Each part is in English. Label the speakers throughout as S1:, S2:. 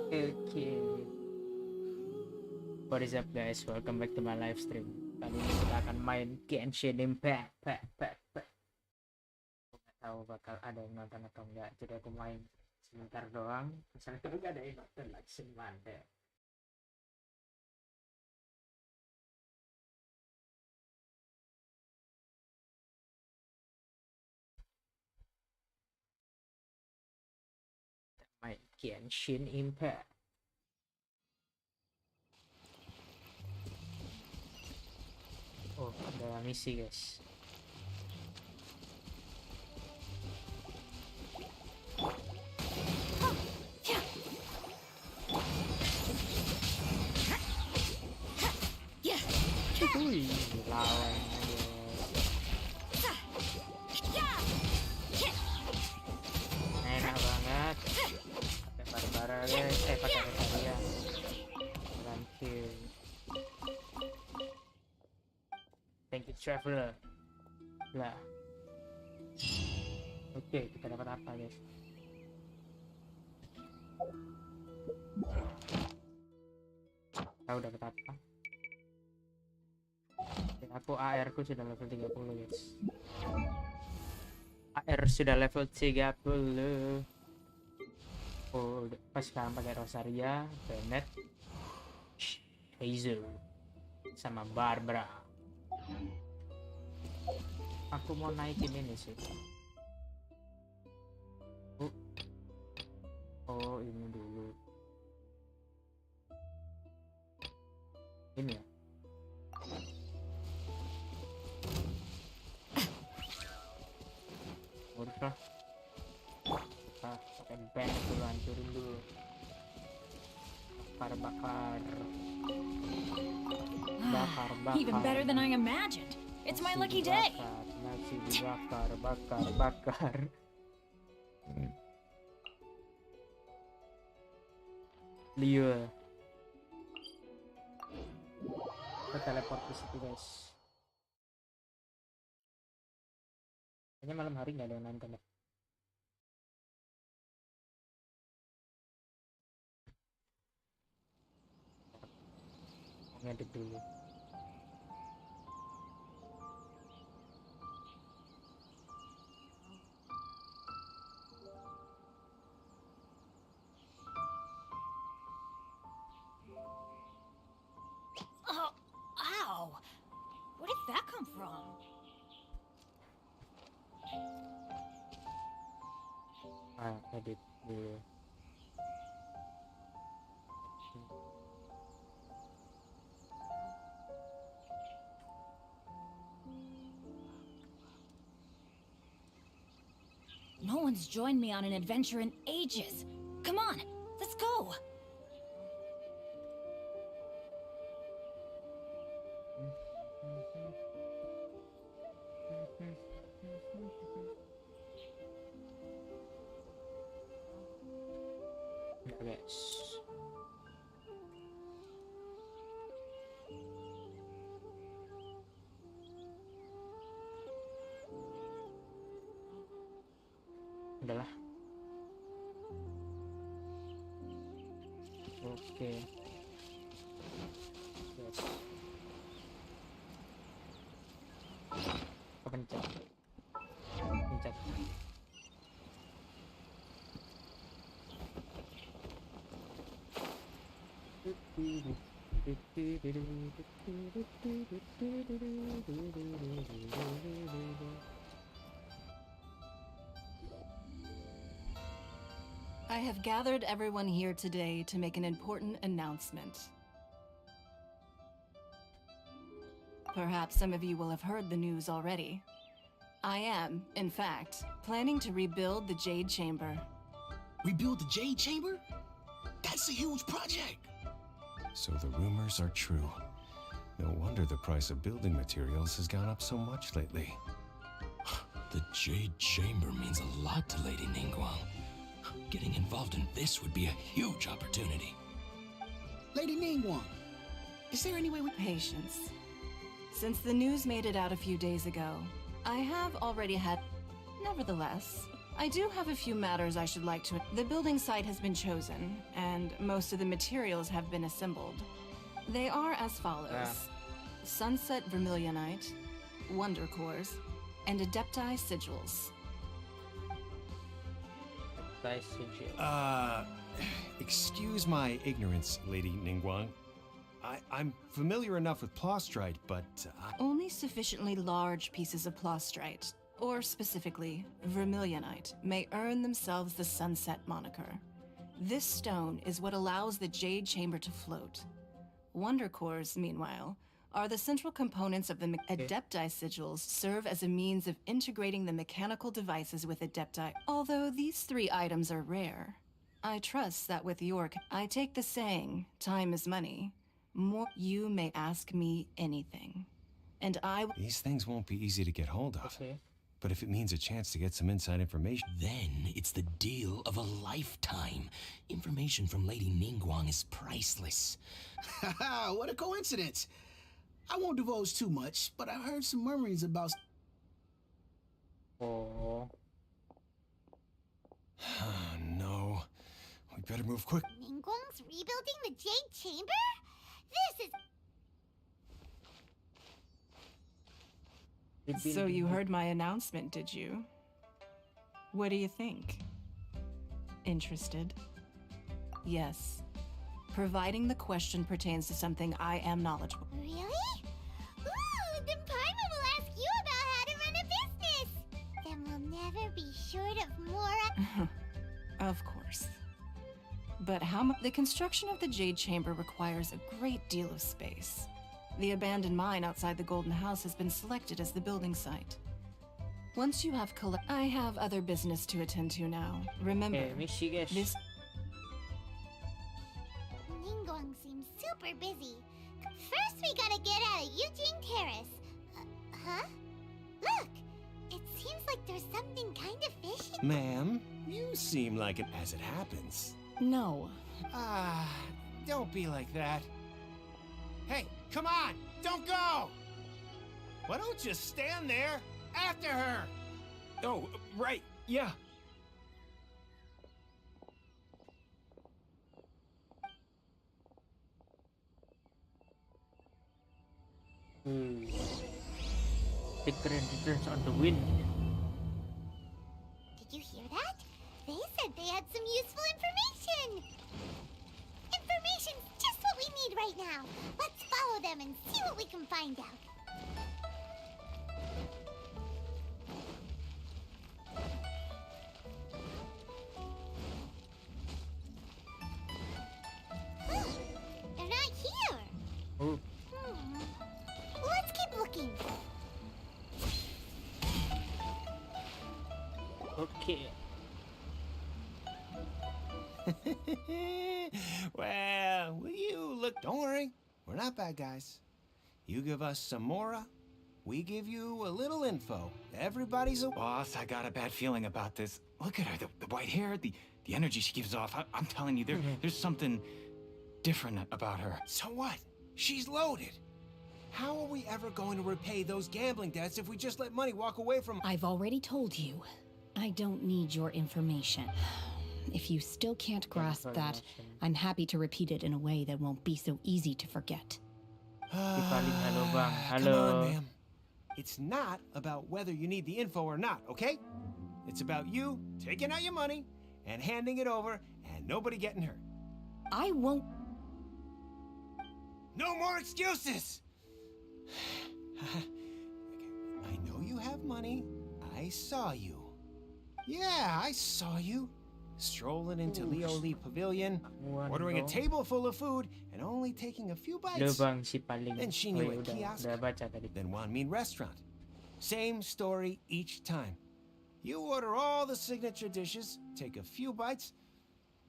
S1: Oke. What is up guys? Welcome back to my live stream. Kali ini kita akan main Genshin Impact. Aku nggak tahu bakal ada yang nonton atau enggak. Jadi aku main sebentar doang. Misalnya kalau nggak ada yang nonton langsung mantap. Main Genshin Impact. Oh, ada misi guys. Wih, lawan enak banget. Pakai barbara guys, pakai Rosaria. Kill. Thank you traveler. Lah. Oke, kita dapat apa guys? Tahu dapat apa? Dan aku AR ku sudah level 30 guys. AR sudah level 30. Oh, pas sekarang pakai Rosaria, Bennett, Hazel, sama Barbara. Aku mau naikin ini sih. Oh ini dulu. Ini ya. Udah. Kita pakai band dulu, hancurin dulu. Bakar.
S2: Even better than I imagined. It's my lucky day.
S1: Nasi bakar. Liu. Kita teleport ke situ guys. Kayaknya malam hari nggak ada yang nonton deh. Ngedit dulu.
S2: Oh, ow! Where did that come from?
S1: Edit dulu.
S2: No one's joined me on an adventure in ages. Come on, let's go.
S1: Guys. Udahlah. Oke. Yes. Kepencet. Pencet.
S3: I have gathered everyone here today to make an important announcement. Perhaps some of you will have heard the news already. I am, in fact, planning to rebuild the Jade Chamber.
S4: Rebuild the Jade Chamber? That's a huge project!
S5: So the rumors are true. No wonder the price of building materials has gone up so much lately.
S4: The Jade Chamber means a lot to Lady Ningguang. Getting involved in this would be a huge opportunity. Lady Ningguang, is there any way we...
S3: Patience. Since the news made it out a few days ago, I have already had... Nevertheless, I do have a few matters I should like to. The building site has been chosen, and most of the materials have been assembled. They are as follows: Sunset Vermilionite, Wonder Cores, and Adepti Sigils.
S5: Excuse my ignorance, Lady Ningguang. I'm familiar enough with Plostrite, but
S3: Only sufficiently large pieces of Plostrite, or specifically Vermilionite, may earn themselves the Sunset moniker. This stone is what allows the Jade Chamber to float. Wonder Cores, meanwhile, are the central components of the Adepti Sigils, serve as a means of integrating the mechanical devices with Adepti. Although these three items are rare, I trust that with your... I take the saying, time is money. More, you may ask me anything, and I...
S5: these things won't be easy to get hold of.
S1: Okay.
S5: But if it means a chance to get some inside information...
S4: Then it's the deal of a lifetime. Information from Lady Ningguang is priceless.
S6: Haha, what a coincidence. I won't divulge too much, but I heard some murmurings about...
S1: Oh.
S5: No. We better move quick.
S7: Ningguang's rebuilding the Jade Chamber? This is...
S3: So you heard my announcement, did you? What do you think? Interested? Yes. Providing the question pertains to something I am knowledgeable.
S7: Really? Ooh, then Paimon will ask you about how to run a business! Then we'll never be short of more...
S3: Of course. But how much? The construction of the Jade Chamber requires a great deal of space. The abandoned mine outside the Golden House has been selected as the building site. Once you have I have other business to attend to now. Remember, this...
S7: Ningguang seems super busy. First we gotta get out of Eugene Terrace. Huh? Look! It seems like there's something kind of fishy.
S5: Ma'am, you seem like it as it happens.
S2: No.
S8: Don't be like that. Hey, come on! Don't go! Why don't you stand there after her?
S5: Oh, right, yeah.
S1: Secret returns on the wind.
S7: Did you hear that? They said they had some useful information! Information's just what we need right now. Let's follow them and see what we can find out. Huh, they're not here.
S1: Oh.
S7: Let's keep looking.
S1: Okay.
S8: Well, will you look? Don't worry, we're not bad guys. You give us some mora, we give you a little info. Everybody's a...
S9: Boss, I got a bad feeling about this. Look at her, the white hair, the energy she gives off. I'm telling you, there's something different about her.
S8: So what? She's loaded. How are we ever going to repay those gambling debts if we just let money walk away from...
S2: I've already told you. I don't need your information. If you still can't grasp that, I'm happy to repeat it in a way that won't be so easy to forget.
S1: Halo bang,
S8: Come
S1: halo.
S8: on, ma'am. It's not about whether you need the info or not, okay? It's about you taking out your money and handing it over and nobody getting hurt.
S2: I won't...
S8: No more excuses! I know you have money. I saw you. Yeah, I saw you. Strolling into Leo Lee Pavilion, ordering a table full of food, and only taking a few bites.
S1: Lubang si paling.
S8: Then she
S1: Oh,
S8: knew
S1: ya
S8: a
S1: udah,
S8: kiosk.
S1: udah baca tadi.
S8: Then Wanmin Restaurant. Same story each time. You order all the signature dishes, take a few bites,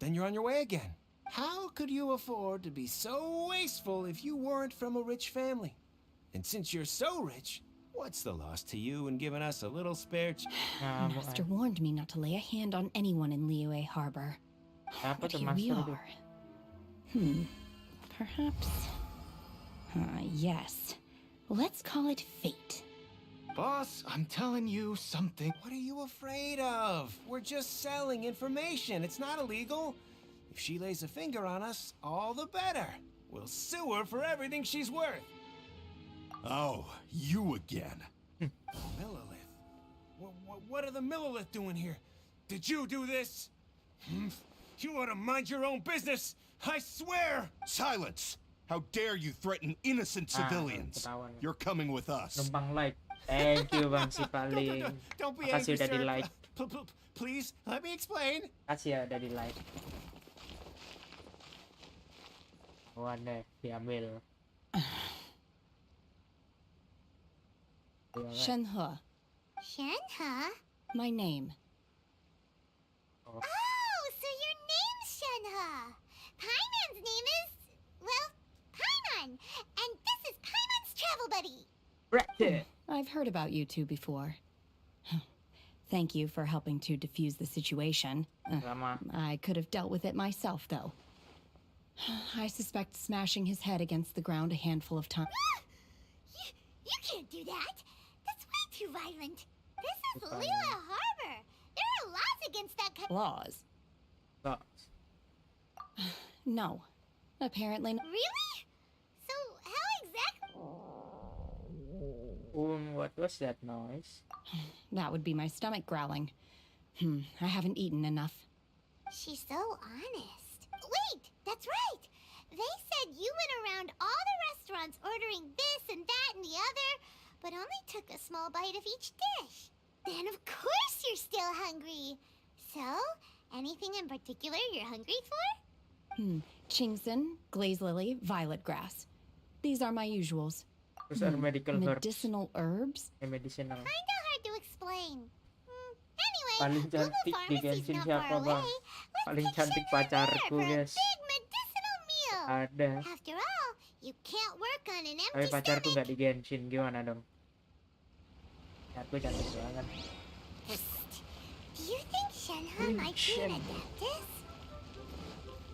S8: then you're on your way again. How could you afford to be so wasteful if you weren't from a rich family? And since you're so rich, what's the loss to you in giving us a little spare
S2: Master warned me not to lay a hand on anyone in Liyue Harbor.
S1: Apa
S2: But
S1: tuh
S2: here we
S1: master itu?
S2: are. Perhaps... yes. Let's call it fate.
S9: Boss, I'm telling you something.
S8: What are you afraid of? We're just selling information. It's not illegal. If she lays a finger on us, all the better. We'll sue her for everything she's worth.
S10: Oh, you again.
S8: Millilith? What are the Millilith doing here? Did you do this? You ought to mind your own business. I swear!
S10: Silence! How dare you threaten innocent civilians?
S1: ketahuan.
S10: You're coming with us.
S1: Numpang like. Thank you Bang si paling.
S8: Don't be
S1: Makasih
S8: angry,
S1: udah di
S8: sir.
S1: like.
S8: Please, let me explain.
S1: Kasih ya udah di like. Wan deh diambil.
S2: Shenhe,
S7: Shenhe?
S2: my name.
S7: Oh, so your name's Shenhe. Paimon's name is, well, Paimon. And this is Paimon's travel buddy.
S1: Right.
S2: I've heard about you two before. Thank you for helping to defuse the situation.
S1: Sama.
S2: I could have dealt with it myself, though. I suspect smashing his head against the ground a handful of times.
S7: You can't do that. That's way too violent. This is Lila Harbor. There are laws against that kind.
S2: Laws?
S1: Thoughts.
S2: No. Apparently not.
S7: Really? So how exactly?
S1: What was that noise?
S2: That would be my stomach growling. I haven't eaten enough.
S7: She's so honest. Wait, that's right. They said you went around all the restaurants ordering this and that and the other, but only took a small bite of each dish. Then of course you're still hungry. So, anything in particular you're hungry for?
S2: Chingson, glaze lily, violet grass. These are my usuals.
S1: Terus ada medical herbs.
S2: Medicinal herbs?
S1: Medicinal.
S7: Kinda hard to explain. Anyway,
S1: Paling
S7: Google
S1: cantik di
S7: Pharmacy's
S1: Genshin
S7: not
S1: siapa
S7: far
S1: bang?
S7: away.
S1: Paling
S7: Let's take
S1: cantik
S7: Shenhe there
S1: pacarku
S7: for a
S1: guys.
S7: big medicinal meal.
S1: Ada.
S7: After all, you can't work on an
S1: Tapi
S7: empty
S1: pacarku
S7: stomach.
S1: nggak di Genshin gimana dong? Pacarku cantik banget.
S7: Do you think Shenhe might be an adeptus?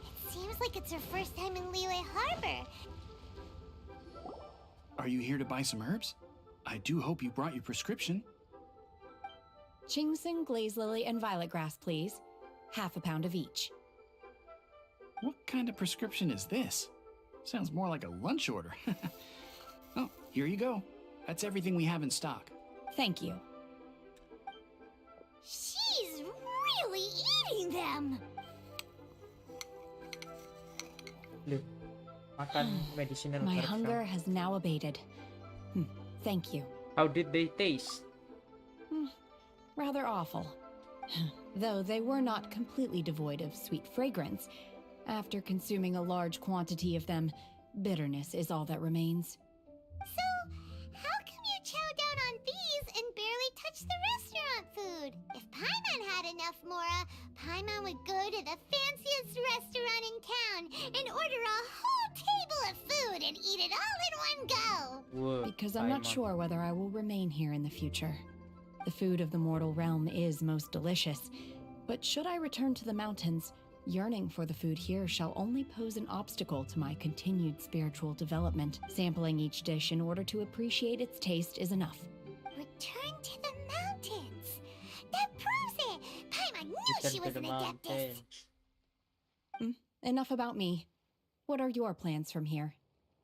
S7: It seems like it's her first time in Liyue Harbor.
S9: Are you here to buy some herbs? I do hope you brought your prescription.
S2: Chingson, glaze lily, and violet grass, please. Half a pound of each.
S9: What kind of prescription is this? Sounds more like a lunch order. Oh, here you go. That's everything we have in stock.
S2: Thank you.
S7: She's really eating them.
S1: Loh, makan medicinal
S2: My
S1: herbs,
S2: hunger
S1: kan?
S2: has now abated. Thank you.
S1: How did they taste?
S2: Rather awful. Though they were not completely devoid of sweet fragrance. After consuming a large quantity of them, bitterness is all that remains.
S7: So, how come you chow down on these and barely touch the restaurant food? If Paimon had enough Mora, Paimon would go to the fanciest restaurant in town and order a whole table of food and eat it all in one go.
S1: Whoa,
S2: Because I'm not
S1: Paimon.
S2: sure whether I will remain here in the future. The food of the mortal realm is most delicious, but should I return to the mountains, yearning for the food here shall only pose an obstacle to my continued spiritual development. Sampling each dish in order to appreciate its taste is enough.
S7: Return to the mountains. That proves it. Paimon knew
S1: Return
S7: she
S1: to
S7: was
S1: the
S7: an adeptus.
S1: mountains.
S2: Enough about me. What are your plans from here?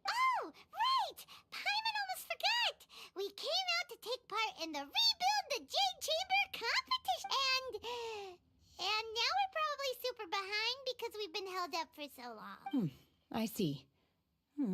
S7: Oh, right! Paimon almost forgot! We came out to take part in the Rebuild the Jade Chamber competition, and now we're probably super behind because we've been held up for so long.
S2: I see.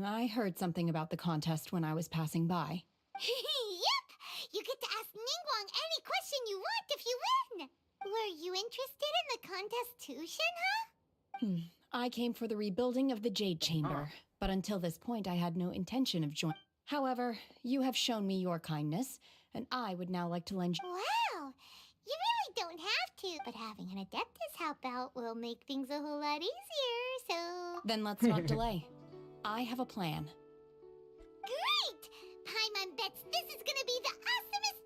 S2: I heard something about the contest when I was passing by.
S7: Yep! You get to ask Ningguang any question you want if you win! Were you interested in the contest too, Shenhe?
S2: I came for the rebuilding of the Jade Chamber, but until this point I had no intention of joining. However, you have shown me your kindness, and I would now like to lend you...
S7: Wow! You really don't have to, but having an adeptus help out will make things a whole lot easier, so...
S2: Then let's not delay. I have a plan.
S7: Great! Paimon bets this is gonna be the awesomest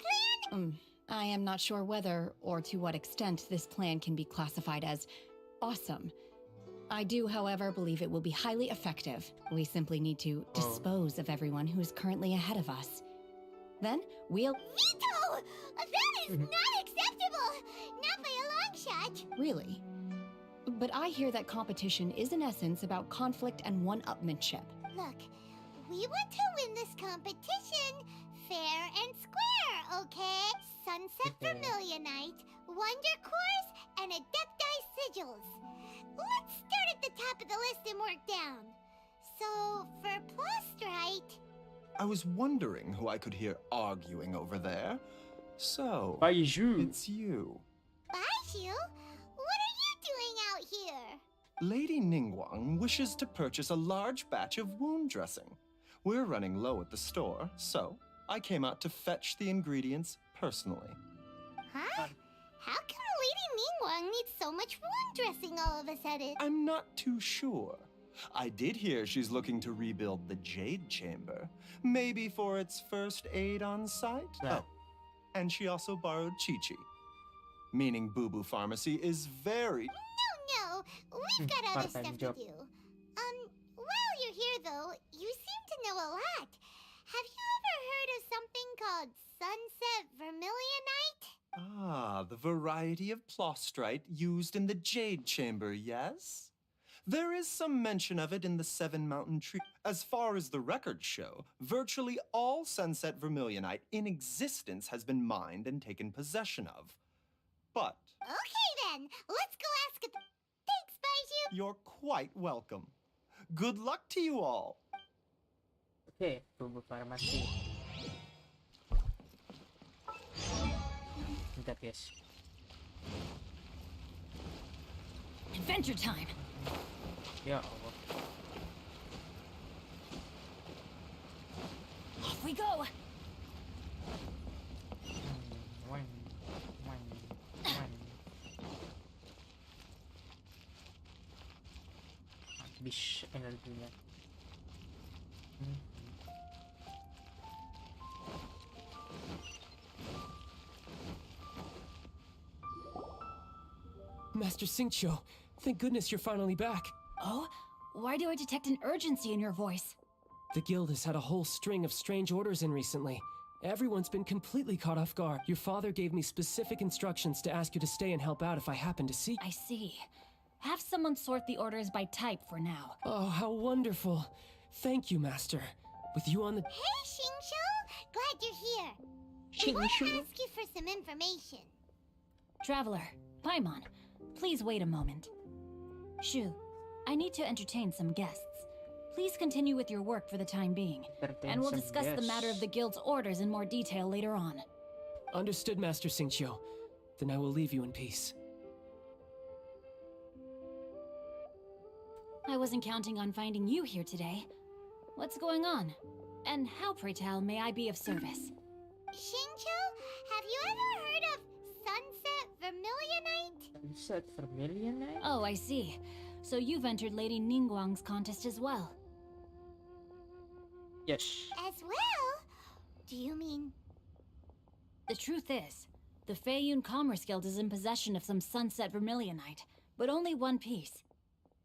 S7: plan!
S2: I am not sure whether or to what extent this plan can be classified as awesome. I do, however, believe it will be highly effective. We simply need to dispose of everyone who is currently ahead of us. Then we'll...
S7: Veto! That is not acceptable! Not by a long shot!
S2: Really? But I hear that competition is in essence about conflict and one-upmanship.
S7: Look, we want to win this competition fair and square, okay? Sunset Vermilionite, Wonder Cores, and Adepti Sigils. Let's start at the top of the list and work down. So, for Plostrite...
S10: I was wondering who I could hear arguing over there. So,
S1: Baiju.
S10: it's you.
S7: Baiju? What are you doing out here?
S10: Lady Ningguang wishes to purchase a large batch of wound dressing. We're running low at the store, so I came out to fetch the ingredients personally.
S7: Huh? How come Lady Ningguang needs so much wound dressing all of a sudden?
S10: I'm not too sure. I did hear she's looking to rebuild the Jade Chamber, maybe for its first aid on site.
S1: Yeah.
S10: Oh, and she also borrowed Chi-Chi, meaning Boo Boo Pharmacy is very...
S7: No, we've got other
S1: Part-time
S7: stuff
S1: job.
S7: to do. While you're here though, you seem to know a lot. Have you ever heard of something called Sunset Vermilionite?
S10: Ah, the variety of plostrite used in the Jade Chamber, yes? There is some mention of it in the Seven Mountain Tree. As far as the records show, virtually all Sunset Vermilionite in existence has been mined and taken possession of. But
S7: Okay then, let's go ask it. Thanks, Baiju.
S10: you're quite welcome. Good luck to you all.
S1: Oke, bumbu farmasi. Bentar, guys.
S2: Adventure time!
S1: Ya Allah.
S2: Off we go!
S1: Wang, wang, wang. Habis energinya.
S11: Master Xingqiu, thank goodness you're finally back.
S2: Oh? Why do I detect an urgency in your voice?
S11: The guild has had a whole string of strange orders in recently. Everyone's been completely caught off guard. Your father gave me specific instructions to ask you to stay and help out if I happen to see.
S2: I see. Have someone sort the orders by type for now.
S11: Oh, how wonderful. Thank you, Master. With you on the...
S7: Hey, Xingqiu! Glad you're here. I want to ask you for some information.
S2: Traveler, Paimon, please wait a moment. Shu, I need to entertain some guests. Please continue with your work for the time being, and we'll discuss the matter of the guild's orders in more detail later on.
S11: Understood, Master Xingqiu. Then I will leave you in peace.
S2: I wasn't counting on finding you here today. What's going on? And how, pray tell, may I be of service?
S7: Xingqiu, have you ever heard of Sunset Vermilionite?
S1: Sunset Vermilionite?
S2: Oh, I see. So you've entered Lady Ningguang's contest as well.
S1: Yes.
S7: As well? Do you mean...
S2: The truth is, the Feiyun Commerce Guild is in possession of some Sunset Vermilionite, but only one piece.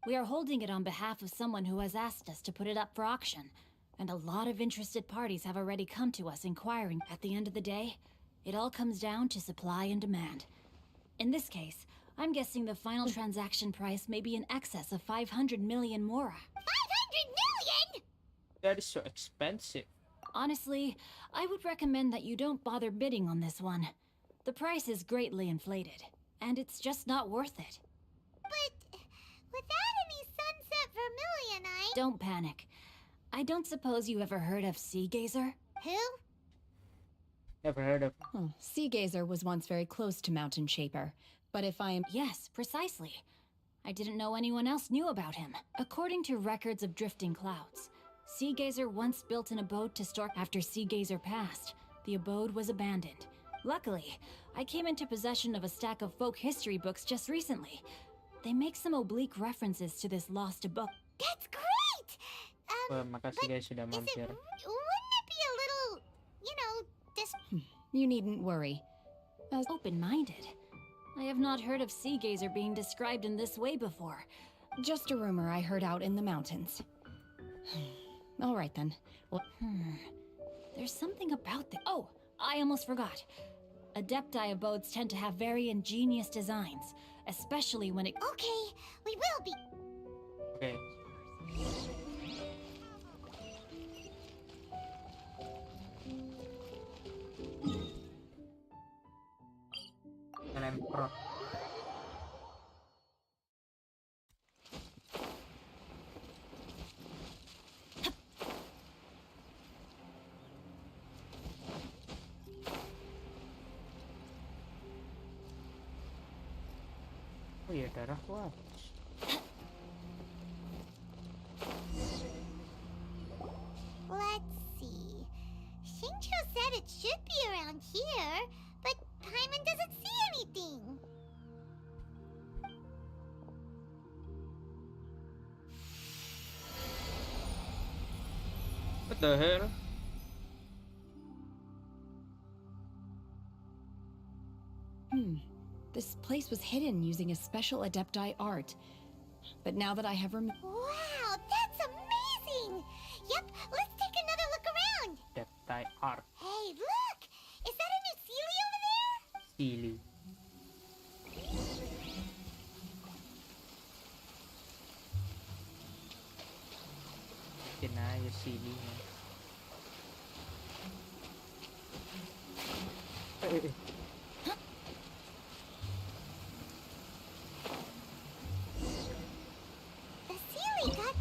S2: We are holding it on behalf of someone who has asked us to put it up for auction, and a lot of interested parties have already come to us inquiring. At the end of the day, it all comes down to supply and demand. In this case, I'm guessing the final transaction price may be in excess of 500 million mora.
S7: 500 million?!
S1: That is so expensive.
S2: Honestly, I would recommend that you don't bother bidding on this one. The price is greatly inflated, and it's just not worth it.
S7: But without any Sunset Vermilionite...
S2: Don't panic. I don't suppose you ever heard of Sea Gazer?
S7: Who?
S1: Never heard of.
S2: Oh, Sea Gazer was once very close to Mountain Shaper, but if I'm... Yes, precisely. I didn't know anyone else knew about him. According to records of drifting clouds, Sea Gazer once built an abode to store. After Sea Gazer passed, the abode was abandoned. Luckily, I came into possession of a stack of folk history books just recently. They make some oblique references to this lost abode.
S7: That's great!
S1: Makasih guys sudah
S7: Wouldn't
S1: mampir.
S7: it be a little, you know,
S2: You needn't worry. As open-minded, I have not heard of Sea Gazer being described in this way before. Just a rumor I heard out in the mountains. All right then. Well,
S12: There's something about the— Oh, I almost forgot. Adepti abodes tend to have very ingenious designs, especially when it—
S7: Okay, we will be.
S1: Okay. Lemprot. Oh iya, darah kuat.
S7: Let's see. Shinjo said it should be around here, but Paimon doesn't see anything.
S1: What the hell?
S2: This place was hidden using a special Adepti art. But now that I have
S7: Wow, that's amazing! Yep, let's take another look around.
S1: Adepti art.
S7: Hey, look! Is that a new Sealy over there?
S1: Sealy. Bikin aja Sealy-nya.
S7: The Sealy got...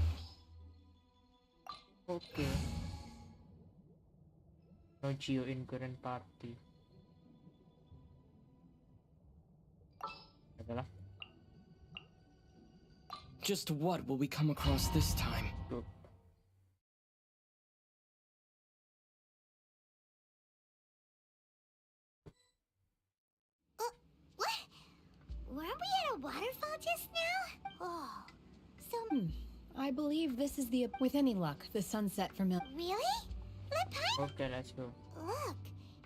S1: Okay. No Geo in current party. Adalah.
S11: Just what will we come across this time?
S1: Tuh.
S7: What? Weren't we at a waterfall just now? Oh, so...
S2: I believe this is the, with any luck, the sunset familiar.
S7: Really? Let Paimon...
S1: Okay, let's go.
S7: Look,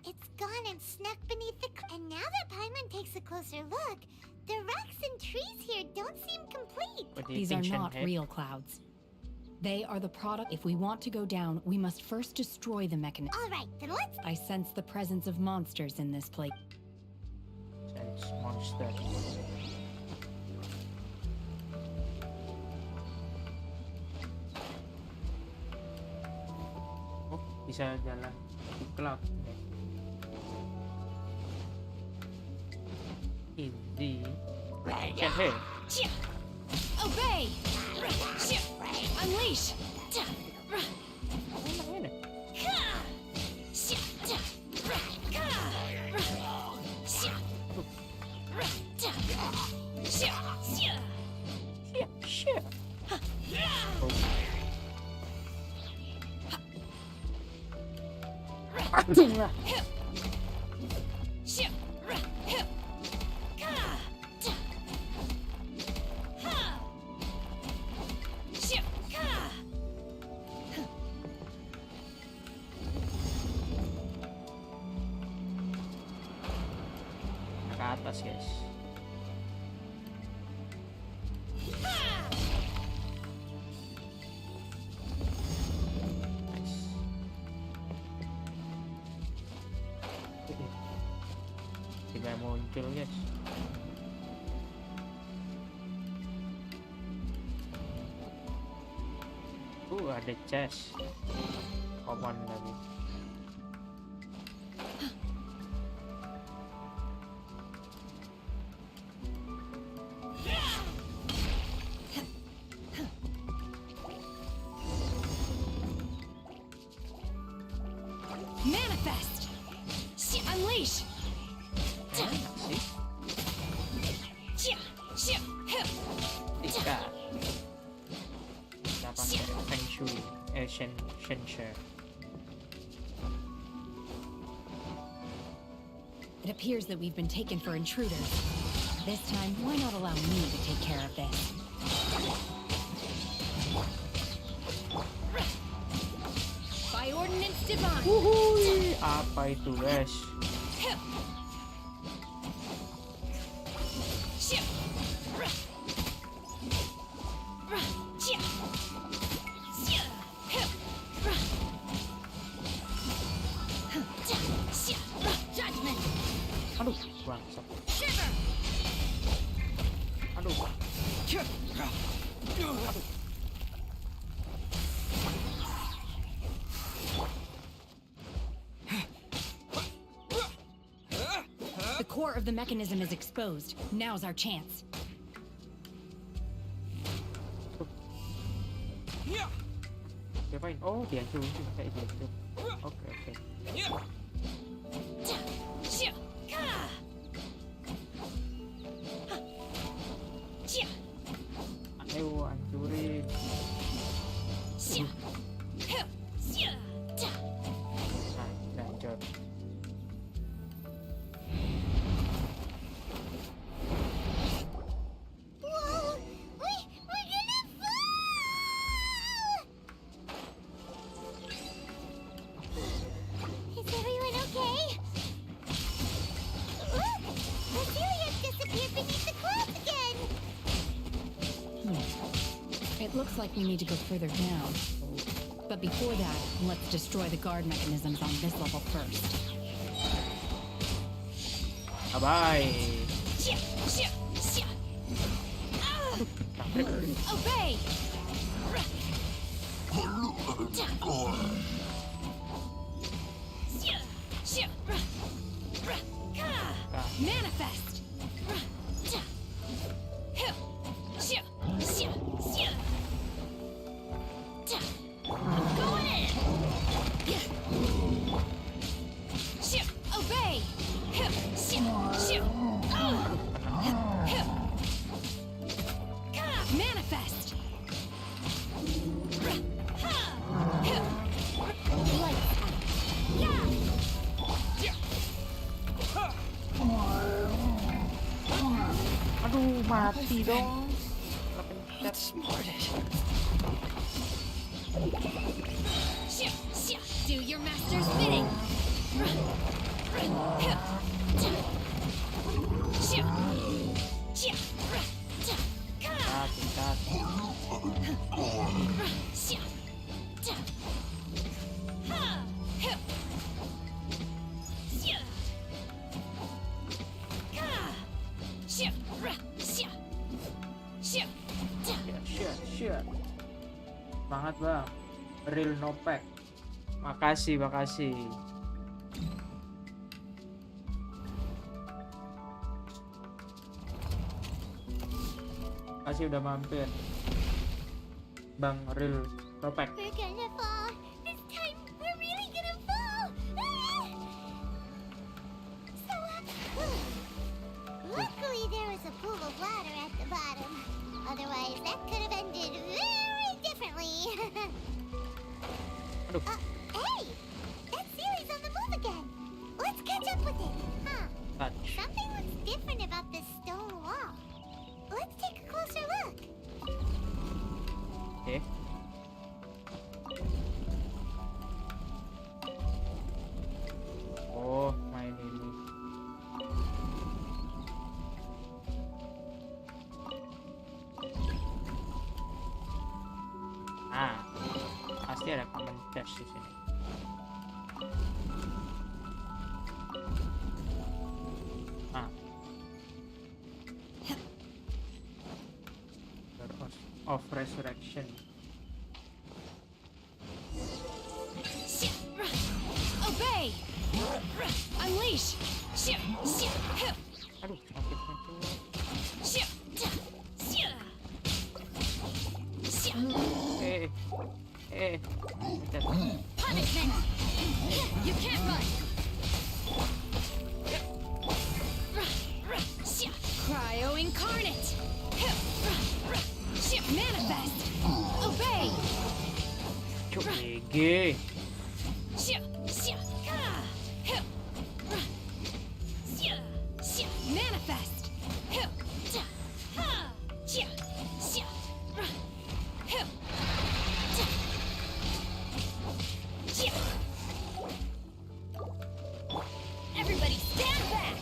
S7: it's gone and snuck beneath the... And now that Paimon takes a closer look, the rocks and trees here don't seem complete.
S1: What do you
S2: These are
S1: think,
S2: not
S1: Shenhe?
S2: real clouds. They are the product. If we want to go down, we must first destroy the mechanism.
S7: All right, then let's...
S2: I sense the presence of monsters in this place.
S1: Sense monster. Oh, bisa jalan di cloud. Easy. Shenhe.
S12: Obey! Unleash!
S1: Mana? Siap. Acting lah. Ke atas, guys. Nice. Tidak muncul, guys. Ada chest. Common lagi.
S12: Manifest! Unleash!
S1: Tika. Kita pakai Feng Shui. Shensher.
S2: It appears that we've been taken for intruders. This time, why not allow me to take care of this?
S12: By ordinance divine!
S1: Wuhui, apa itu, guys?
S2: The core of the mechanism is exposed. Now's our chance.
S1: Diapain? Oh, dihancur kayak gitu. Oke. Ayo hancurin. Nah, hancur.
S7: Whoa! We're gonna fall! Is everyone okay? Look! Cecilia disappeared beneath the clouds again!
S2: It looks like we need to go further down. But before that, let's destroy the guard mechanisms on this level first.
S1: Bye-bye.
S12: Obey! Manifest! Go in! Obey! Manifest!
S1: Aduh, mati dong.
S3: Outsmarted.
S12: Do your master's bidding!
S1: Shit. Semangat bang. Real nopek. Makasih. Makasih udah mampir. Bang Real nopek.
S7: We're gonna fall! This time, we're really gonna fall! Luckily, there was a pool of water at the bottom. Otherwise, that could have ended very differently. Hey! That series on the move again! Let's catch up with it! Huh? Something looks different about this stone wall. Let's take a closer look.
S1: Okay. Oh, main ini. Pasti ada common dash di sini. Of resurrection.
S12: Obey! Unleash!
S1: Aduh, sakit
S12: Punishment! You can't run! Cryo incarnate! Manifest! Obey!
S1: GG.
S12: Manifest! Everybody stand back!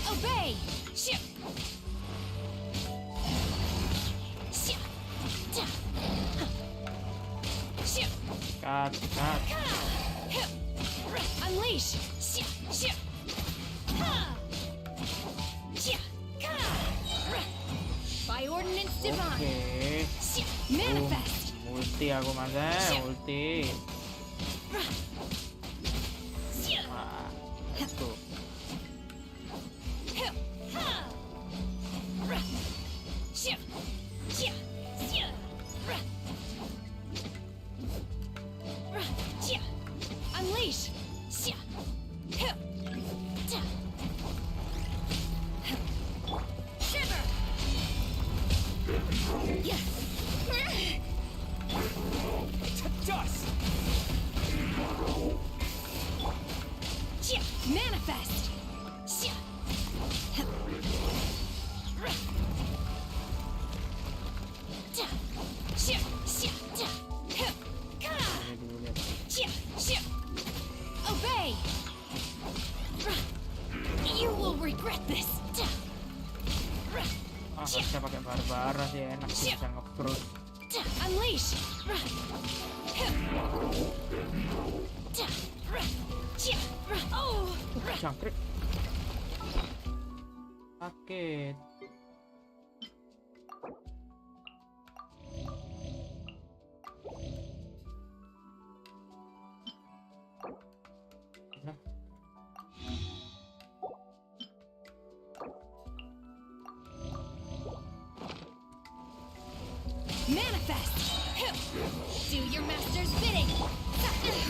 S12: Obey!
S1: Cut.
S12: Unleash!
S1: Oke.
S2: Manifest.
S1: Multi aku masa, multi. Wah, itu.
S2: Unleash. Shiver.
S8: Dust!
S2: Manifest. Obey. You will regret this.
S1: Harusnya pakai barbara sih enak sih, bisa nge-brute.
S2: Unleash. Oh.
S1: Jangkrik. Sakit. Nah.
S2: Manifest. Do your master's bidding.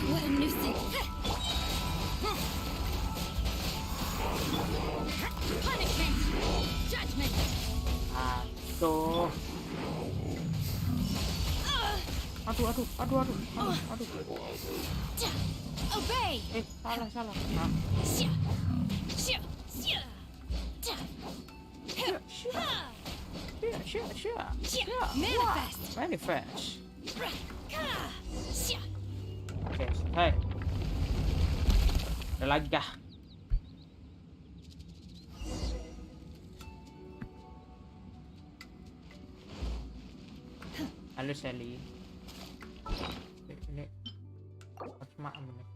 S2: What a nuisance. Punishment. Judgment.
S1: Aduh. Aduh.
S2: Obey.
S1: Salah. Manifest. Oke, hai. Ada lagi kah? Halo Sally. Ini harus maaf nih.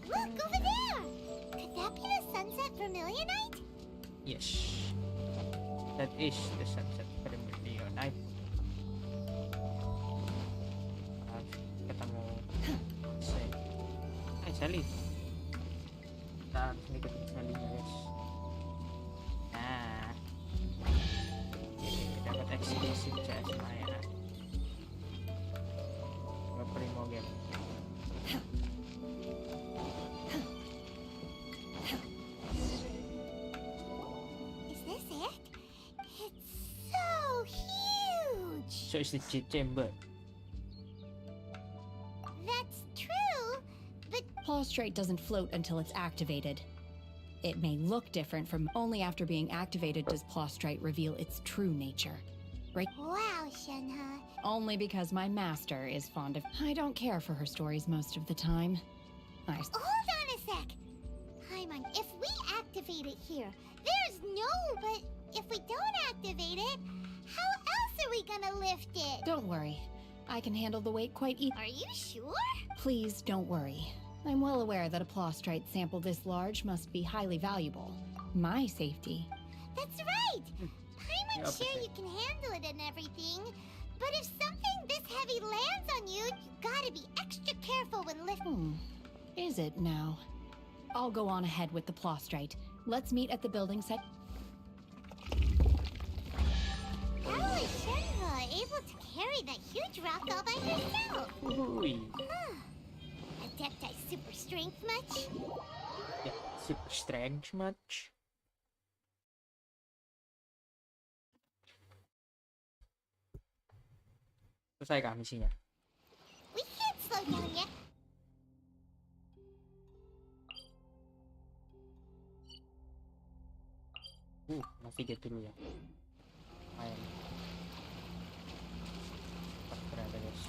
S7: Look over there! Could that be the sunset vermilionite?
S1: Yes, that is the sunset vermilionite. Ketemu Sally. Kita harus ngikutin Sally-nya guys. Nah, dapat eksklusif CS lumayan. Primo game.
S7: Is this it? It's so huge!
S1: So it's the chamber.
S7: That's true, but
S2: Prostrate doesn't float until it's activated. It may look different from only after being activated does Prostrate reveal its true nature. Right?
S7: wow, Shenhe.
S2: Only because my master is fond of... I don't care for her stories most of the time.
S7: Hold on a sec! Paimon, if we activate it here, there's no... But if we don't activate it, how else are we gonna lift it?
S2: Don't worry. I can handle the weight quite easily.
S7: Are you sure?
S2: Please don't worry. I'm well aware that a Prostrate sample this large must be highly valuable. My safety.
S7: That's right! Paimon's
S1: opposite.
S7: sure you can handle it and everything, but if something this heavy lands on you, you gotta be extra careful when lifting.
S2: Is it now? I'll go on ahead with the Prostrate. Let's meet at the building site.
S7: How is Shenhe able to carry that huge rock all by herself?
S1: Ui.
S7: Adepti super strength much?
S1: Ya, super strength much. Selesai kah misinya?
S7: We can't slow down yet.
S1: Navigate dulu ya. Main. Ternyata guys.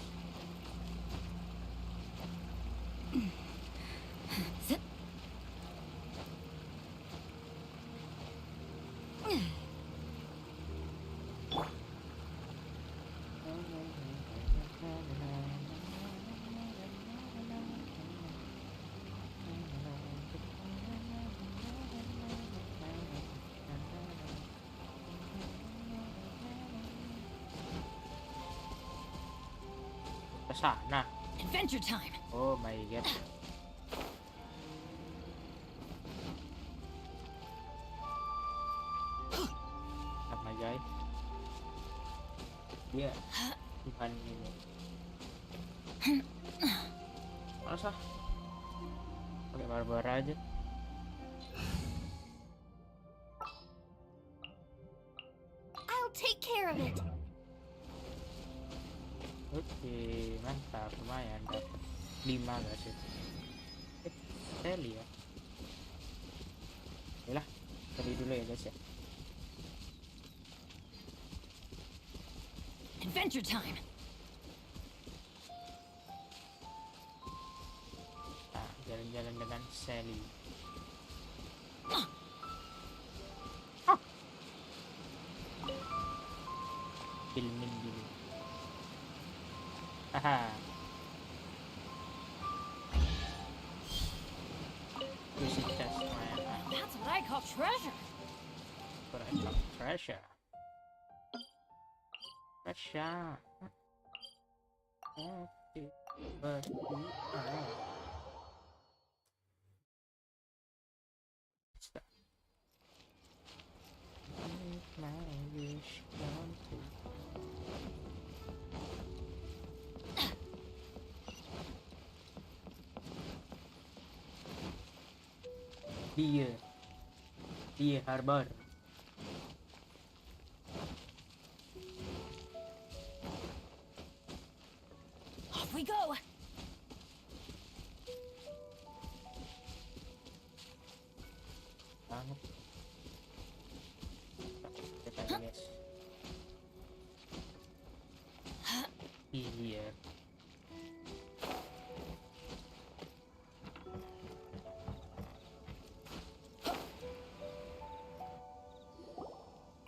S1: Ke sana.
S12: Adventure time.
S1: Oh my god. Apa guys? Dia Tuhan ini. Males ah. Pakai barbar aja.
S7: I'll take care of it.
S1: Oke, mantap, lumayan dapat 5 guys itu. Teli ya. Yalah, tadi dulu ya guys ya.
S12: Adventure time.
S1: Nah, jalan-jalan dengan Sally. Filmin dulu. Haha. Music test.
S12: That's what I call treasure.
S1: What I call treasure. Treasure. Okay. But we are. Stop. Make my wish come true. Dia harbor.
S12: Off we go.
S1: Banget. Kita guys. Iya.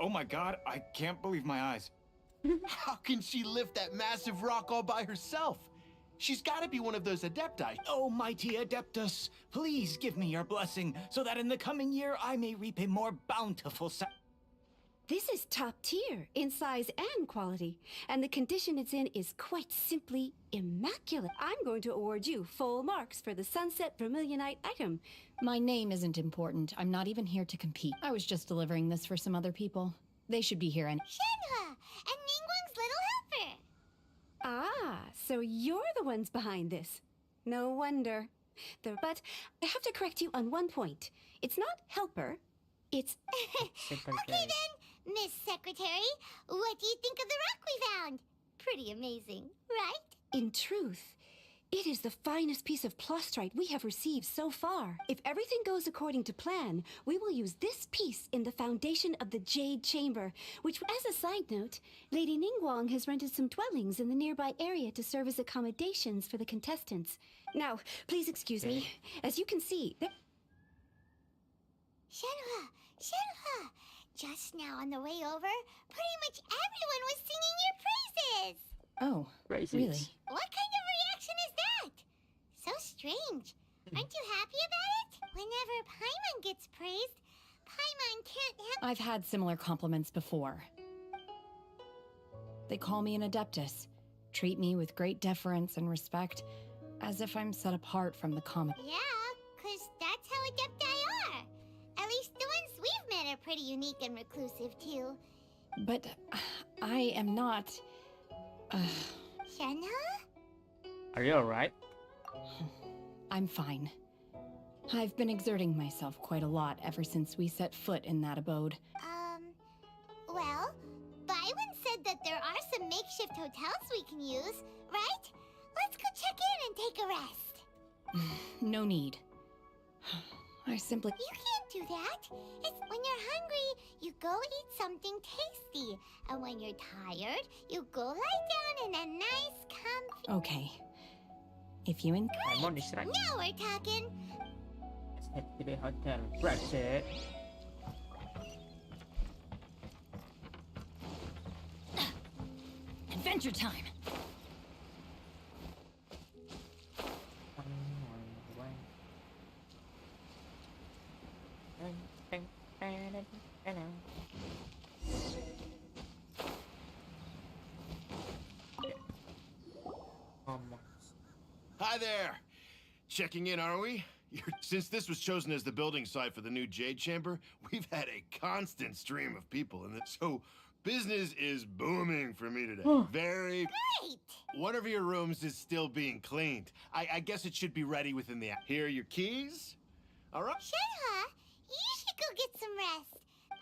S9: Oh my god, I can't believe my eyes.
S6: How can she lift that massive rock all by herself? She's got to be one of those adepti.
S9: Oh, mighty Adeptus, please give me your blessing so that in the coming year I may reap a more bountiful
S13: This is top tier in size and quality, and the condition it's in is quite simply immaculate. I'm going to award you full marks for the Sunset Vermilionite item.
S2: My name isn't important. I'm not even here to compete. I was just delivering this for some other people. They should be here and—
S7: Shenhua and Ningguang's little helper.
S13: Ah, so you're the ones behind this. No wonder. But I have to correct you on one point. It's not helper, it's—
S7: Okay then, Miss Secretary, what do you think of the rock we found? Pretty amazing, right?
S13: In truth, it is the finest piece of plostrite we have received so far. If everything goes according to plan, we will use this piece in the foundation of the Jade Chamber, which, as a side note, Lady Ningguang has rented some dwellings in the nearby area to serve as accommodations for the contestants. Now, please excuse me. As you can see,
S7: Shenhua, just now on the way over, pretty much everyone was singing your praises.
S2: Oh, really?
S7: What kind of reaction is that? So strange. Aren't you happy about it? Whenever Paimon gets praised, Paimon can't help—
S2: I've had similar compliments before. They call me an adeptus, treat me with great deference and respect, as if I'm set apart from the common.
S7: Yeah, 'cause that's how adepti are. At least the ones we've met are pretty unique and reclusive, too.
S2: But I am not—
S7: Shenhua?
S1: Are you alright?
S2: I'm fine. I've been exerting myself quite a lot ever since we set foot in that abode.
S7: Well, Byron said that there are some makeshift hotels we can use, right? Let's go check in and take a rest.
S2: No need. I simply—
S7: You can't do that. It's when you're hungry, you go eat something tasty. And when you're tired, you go lie down in a nice, comfy—
S2: Okay. If you
S1: I'm on this right.
S7: Now we're talking.
S1: Let's head to the hotel. Press it.
S12: Adventure time.
S14: Hi there. Checking in, are we? Since this was chosen as the building site for the new Jade Chamber, we've had a constant stream of people, and so business is booming for me today. Very
S7: Great!
S14: One of your rooms is still being cleaned. I guess it should be ready within the hour. Here are your keys. All right.
S7: Shenhe, you should go get some rest.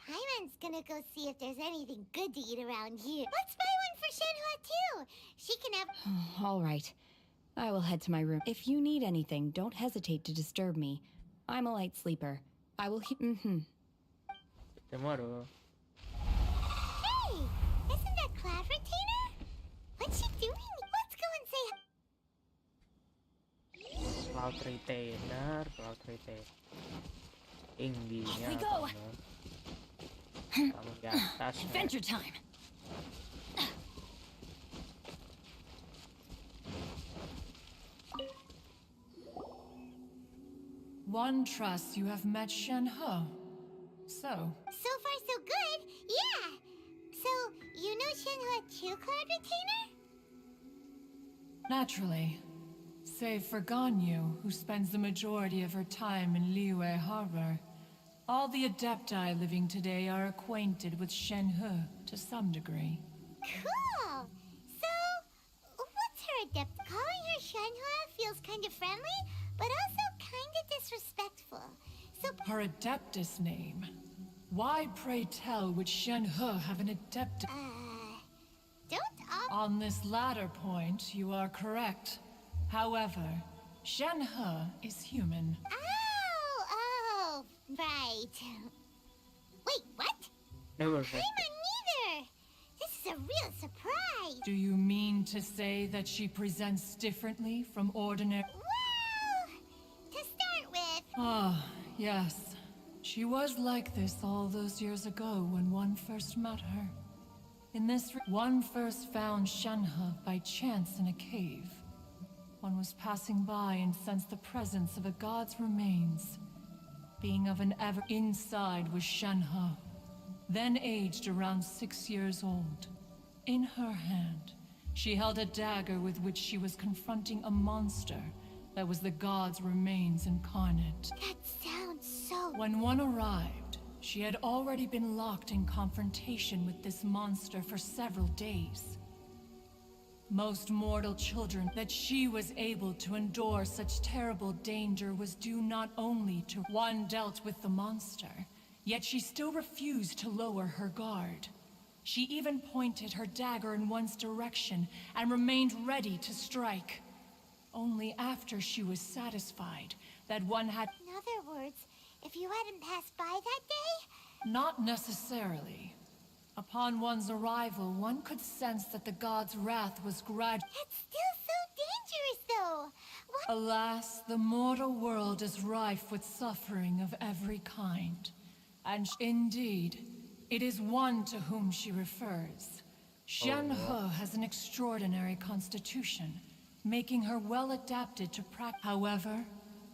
S7: Paimon's gonna go see if there's anything good to eat around here. Let's buy one for Shenhe too. She can have.
S2: All right. I will head to my room. If you need anything, don't hesitate to disturb me. I'm a light sleeper. I will
S1: Tomorrow.
S7: Hey, isn't that Cloud Retainer? What's she doing? Let's go and say.
S1: Cloud Retainer. Tingginya
S12: Off we go.
S1: Kamu di atas.
S12: Adventure time.
S15: One trusts you have met Shenhe. So
S7: So far, so good. Yeah. So, you know Shenhe too, Cloud Retainer?
S15: naturally, save for Ganyu, who spends the majority of her time in Liyue Harbor, all the Adepti living today are acquainted with Shenhe to some degree.
S7: Cool. So, what's her adept? Calling her Shenhe feels kind of friendly, but also kind of disrespectful. So,
S15: Her Adeptus name. Why, pray tell, would Shenhe have an Adeptus?
S7: don't
S15: On this latter point, you are correct. However, Shenhe is human.
S7: Oh, right. Wait, what?
S1: Never
S7: I'm neither. This is a real surprise.
S15: Do you mean to say that she presents differently from ordinary?
S7: Well, to start with,
S15: Ah, yes. She was like this all those years ago when one first met her. In this, one first found Shenhe by chance in a cave. One was passing by and sensed the presence of a god's remains. Being of an ever inside was Shenhe, then aged around 6 years old. In her hand, she held a dagger with which she was confronting a monster that was the god's remains incarnate.
S7: that sounds so.
S15: When one arrived, she had already been locked in confrontation with this monster for several days. Most mortal children, that she was able to endure such terrible danger was due not only to one dealt with the monster, yet she still refused to lower her guard. She even pointed her dagger in one's direction and remained ready to strike. Only after she was satisfied that one had...
S7: In other words, if you hadn't passed by that day,
S15: Not necessarily. Upon one's arrival, one could sense that the god's wrath was gradual.
S7: that's still so dangerous, though. What?
S15: Alas, the mortal world is rife with suffering of every kind. And indeed, it is one to whom she refers. Shenhe has an extraordinary constitution, making her well adapted to practice. However,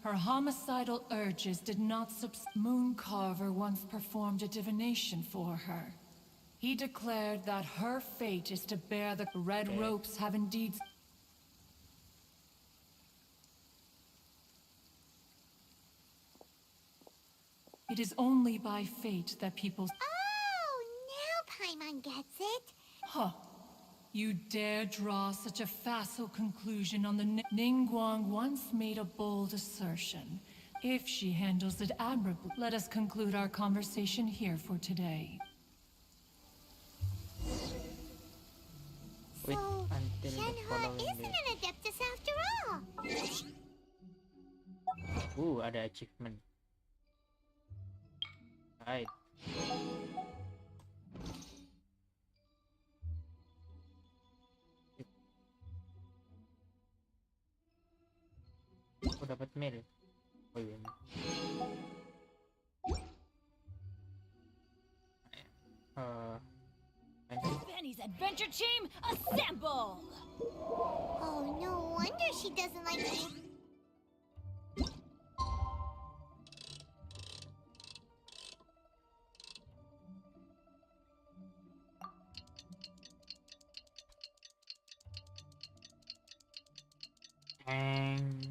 S15: her homicidal urges did not subside. Mooncarver once performed a divination for her. He declared that her fate is to bear the red ropes have indeed. It is only by fate that people.
S7: Oh, now Paimon gets it.
S15: Huh. You dare draw such a facile conclusion on the Ningguang once made a bold assertion. If she handles it admirably, let us conclude our conversation here for today.
S1: Wait
S7: So,
S1: until the
S7: Shenhe
S1: following
S7: isn't
S1: day.
S7: an Adeptus after all.
S1: Ada achievement. Right. Aku dapat mail. Oh iya.
S12: Benny's adventure team, assemble!
S7: Oh, no wonder she doesn't like me.
S1: And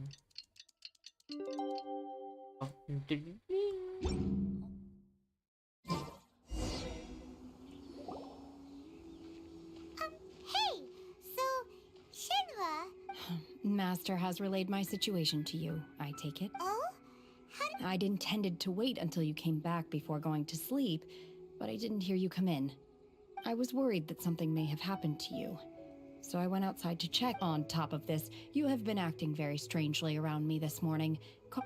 S7: Hey, so Shenhua.
S2: Master has relayed my situation to you, I take it.
S7: Oh?
S2: I'd intended to wait until you came back before going to sleep, but I didn't hear you come in. I was worried that something may have happened to you, so I went outside to check. On top of this, you have been acting very strangely around me this morning.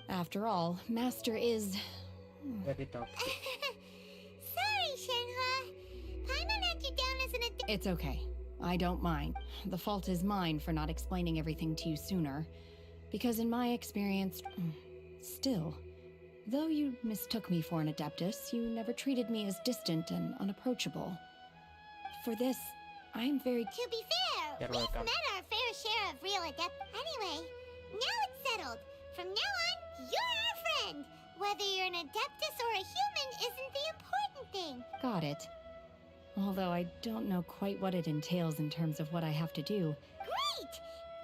S2: After all, Master is...
S1: very toxic.
S7: Sorry, Shenhua. Paimon had you down as an
S2: It's okay. I don't mind. The fault is mine for not explaining everything to you sooner. Because in my experience... Still, though you mistook me for an adeptus, you never treated me as distant and unapproachable. For this, I am very...
S7: To be fair, we've met our fair share of real Anyway, now it's settled. From now on, you're our friend. Whether you're an adeptus or a human isn't the important thing.
S2: Got it. Although I don't know quite what it entails in terms of what I have to do.
S7: Great!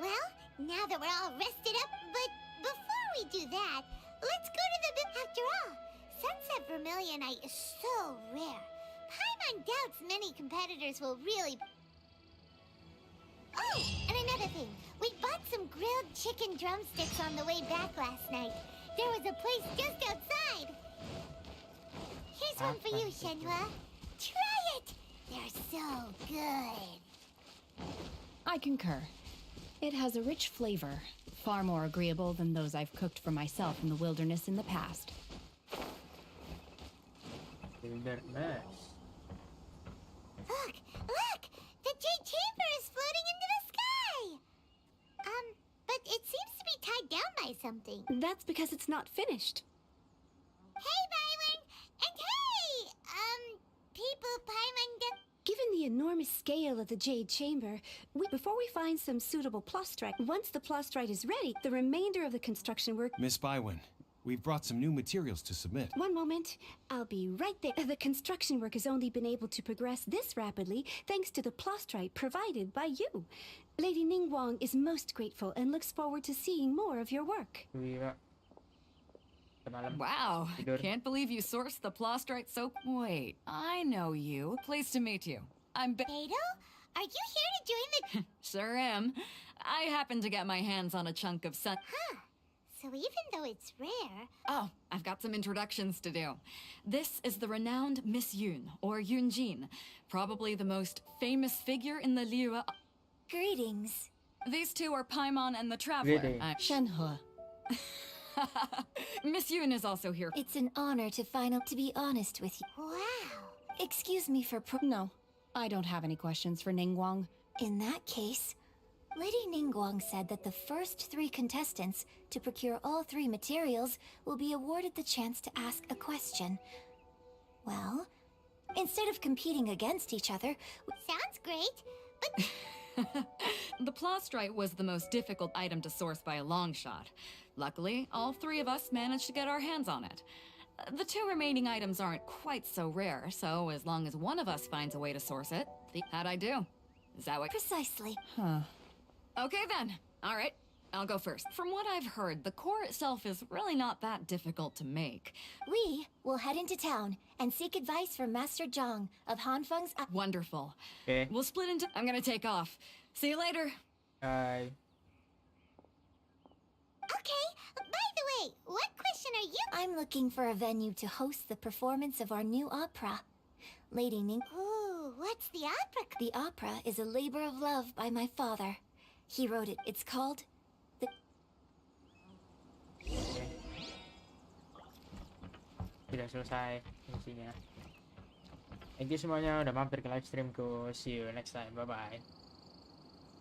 S7: Well, now that we're all rested up, but before we do that, let's go to the After all, Sunset Vermilionite is so rare. Paimon doubts many competitors will really... Oh, and another thing. We bought some grilled chicken drumsticks on the way back last night. There was a place just outside. Here's one for you, Shenhua. Try it! They're so good.
S2: I concur. It has a rich flavor, far more agreeable than those I've cooked for myself in the wilderness in the past.
S1: Wilderness.
S7: Look! Look! The Jade Chamber is floating into the sky! But it seems to be tied down by something.
S13: That's because it's not finished.
S7: Hey, Byron! And hey! People Paimon...
S13: Given the enormous scale of the Jade Chamber, before we find some suitable plastrite, once the plastrite is ready, the remainder of the construction work...
S5: Miss Bywin, we've brought some new materials to submit.
S13: One moment. I'll be right there. The construction work has only been able to progress this rapidly thanks to the plastrite provided by you. Lady Ningguang is most grateful and looks forward to seeing more of your work.
S1: Malam.
S16: Wow,
S1: Tidur.
S16: can't believe you sourced the plastrite so... Wait, I know you. Pleased to meet you. I'm
S7: Beto? Are you here to join the...
S16: Sure am. I happened to get my hands on a chunk of sun...
S7: Huh. So even though it's rare...
S16: Oh, I've got some introductions to do. This is the renowned Miss Yun, or Yunjin, probably the most famous figure in the Liyue...
S7: Greetings.
S16: These two are Paimon and the Traveler.
S2: Shenhua.
S16: Miss Yun is also here.
S7: It's an honor to be honest with you. Wow. Excuse me for...
S2: No, I don't have any questions for Ningguang.
S7: In that case, Lady Ningguang said that the first 3 contestants to procure all 3 materials will be awarded the chance to ask a question. Well, instead of competing against each other... Sounds great, but...
S16: The plastrite was the most difficult item to source by a long shot. Luckily, all 3 of us managed to get our hands on it. The 2 remaining items aren't quite so rare, so as long as one of us finds a way to source it, how'd I do? Is that what...
S7: Precisely.
S2: Huh.
S16: Okay then. All right, I'll go first. From what I've heard, the core itself is really not that difficult to make.
S7: We will head into town and seek advice from Master Zhang of Hanfeng's...
S16: Wonderful.
S1: Okay.
S16: We'll split into... I'm gonna take off. See you later.
S1: Bye.
S7: Okay, by the way, what question are you... I'm looking for a venue to host the performance of our new opera. Lady Ning... Ooh, what's the opera? The opera is a labor of love by my father. He wrote it. It's called...
S1: Sudah selesai fungsinya. Thank you semuanya udah mampir ke live streamku. See you next time. Bye bye.